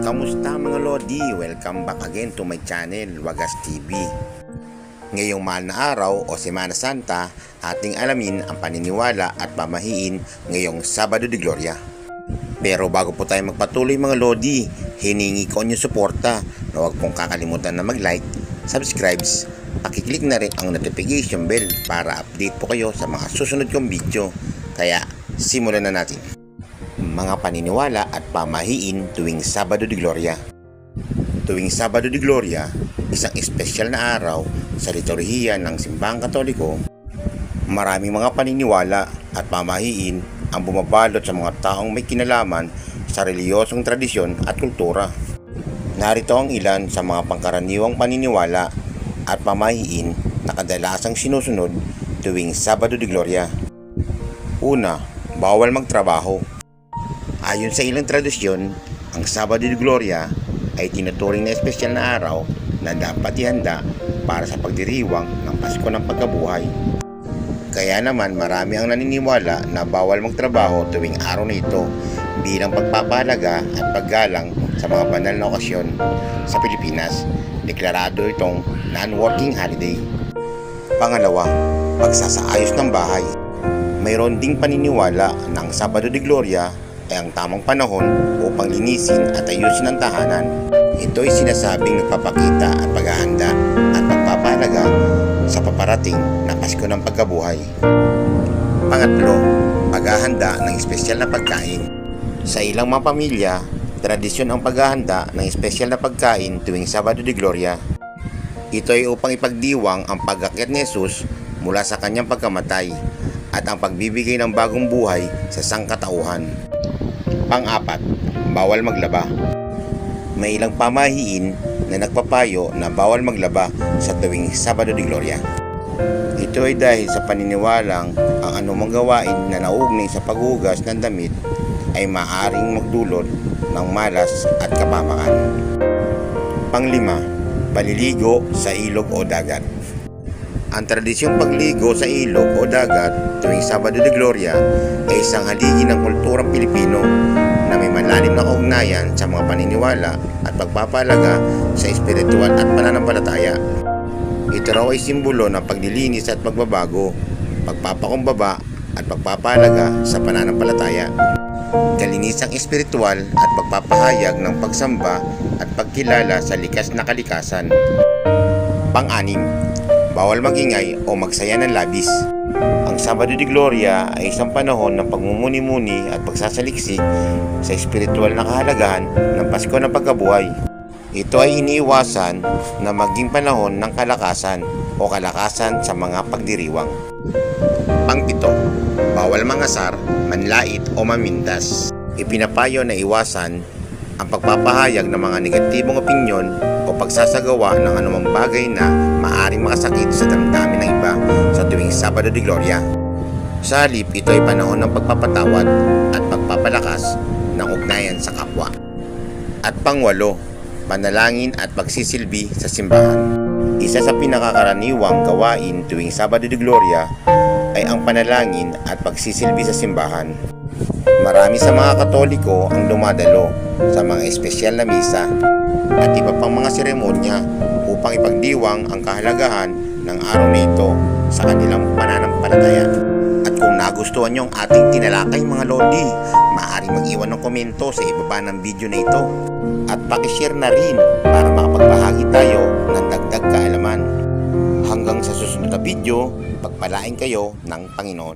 Kamusta mga Lodi? Welcome back again to my channel, Wagas TV. Ngayong mahal na araw o Semana Santa, ating alamin ang paniniwala at pamahiin ngayong Sabado de Gloria. Pero bago po tayo magpatuloy mga Lodi, hiningi ko inyong suporta na huwag pong kakalimutan na mag-like, subscribe, pakiclick na rin ang notification bell para update po kayo sa mga susunod kong video. Kaya simulan na natin. Mga paniniwala at pamahiin tuwing Sabado de Gloria. Tuwing Sabado de Gloria, isang espesyal na araw sa liturhiya ng Simbahang Katoliko, maraming mga paniniwala at pamahiin ang bumabalot sa mga taong may kinalaman sa reliyosong tradisyon at kultura. Narito ang ilan sa mga pangkaraniwang paniniwala at pamahiin na kadalasang sinusunod tuwing Sabado de Gloria. Una, bawal magtrabaho. Ayon sa ilang tradisyon, ang Sabado de Gloria ay tinuturing na espesyal na araw na dapat ihanda para sa pagdiriwang ng Pasko ng Pagkabuhay. Kaya naman marami ang naniniwala na bawal magtrabaho tuwing araw na ito bilang pagpapahalaga at paggalang sa mga banal na okasyon. Sa Pilipinas, deklarado itong non-working holiday. Pangalawa, pagsasaayos ng bahay. Mayroon ding paniniwala na ang Sabado de Gloria ay ang tamang panahon upang linisin at ayusin ang tahanan. Ito ay sinasabing nagpapakita at paghahanda at pagpapahalaga sa paparating na Pasko ng Pagkabuhay. Pangatlo, paghahanda ng espesyal na pagkain. Sa ilang mga pamilya, tradisyon ang paghahanda ng espesyal na pagkain tuwing Sabado de Gloria. Ito ay upang ipagdiwang ang pag-akyat ni Jesus mula sa kanyang pagkamatay at ang pagbibigay ng bagong buhay sa sangkatauhan. Pang-apat, bawal maglaba. May ilang pamahiin na nagpapayo na bawal maglaba sa tuwing Sabado de Gloria. Ito ay dahil sa paniniwalang ang anumang gawain na nauugnay sa paghugas ng damit ay maaaring magdulot ng malas at kapamakan. Panglima, paliligo sa ilog o dagat. Ang tradisyong pagligo sa ilog o dagat tuwing Sabado de Gloria ay isang haligi ng kulturang Pilipino na may malalim na kaugnayan sa mga paniniwala at pagpapahalaga sa espiritual at pananampalataya. Ito raw ay simbolo ng paglilinis at pagbabago, pagpapakumbaba at pagpapahalaga sa pananampalataya, kalinisang espiritual at pagpapahayag ng pagsamba at pagkilala sa likas na kalikasan. Pang-anim, bawal magingay o magsaya ng labis. Ang Sabado de Gloria ay isang panahon ng pagmumuni-muni at pagsasaliksik sa espiritual na kahalagahan ng Pasko ng Pagkabuhay. Ito ay iniiwasan na maging panahon ng kalakasan o kalakasan sa mga pagdiriwang. Pang-pito, bawal mangasar, manlait o mamindas. Ipinapayo na iwasan ang pagpapahayag ng mga negatibong opinyon o pagsasagawa ng anumang bagay na maaaring makasakit sa damdamin ng iba sa tuwing Sabado de Gloria. Sa halip, ito ay panahon ng pagpapatawad at pagpapalakas ng ugnayan sa kapwa. At pangwalo, panalangin at pagsisilbi sa simbahan. Isa sa pinakakaraniwang gawain tuwing Sabado de Gloria ay ang panalangin at pagsisilbi sa simbahan. Marami sa mga Katoliko ang dumadalo sa mga espesyal na misa at iba pang mga seremonya upang ipagdiwang ang kahalagahan ng araw na ito sa kanilang pananampalataya. At kung nagustuhan nyo ang ating tinalakay mga Lodi, maaaring mag-iwan ng komento sa ibaba ng video na ito at pakishare na rin para makapagbahagi tayo ng dagdag kaalaman. Hanggang sa susunod na video, pagpalain kayo ng Panginoon.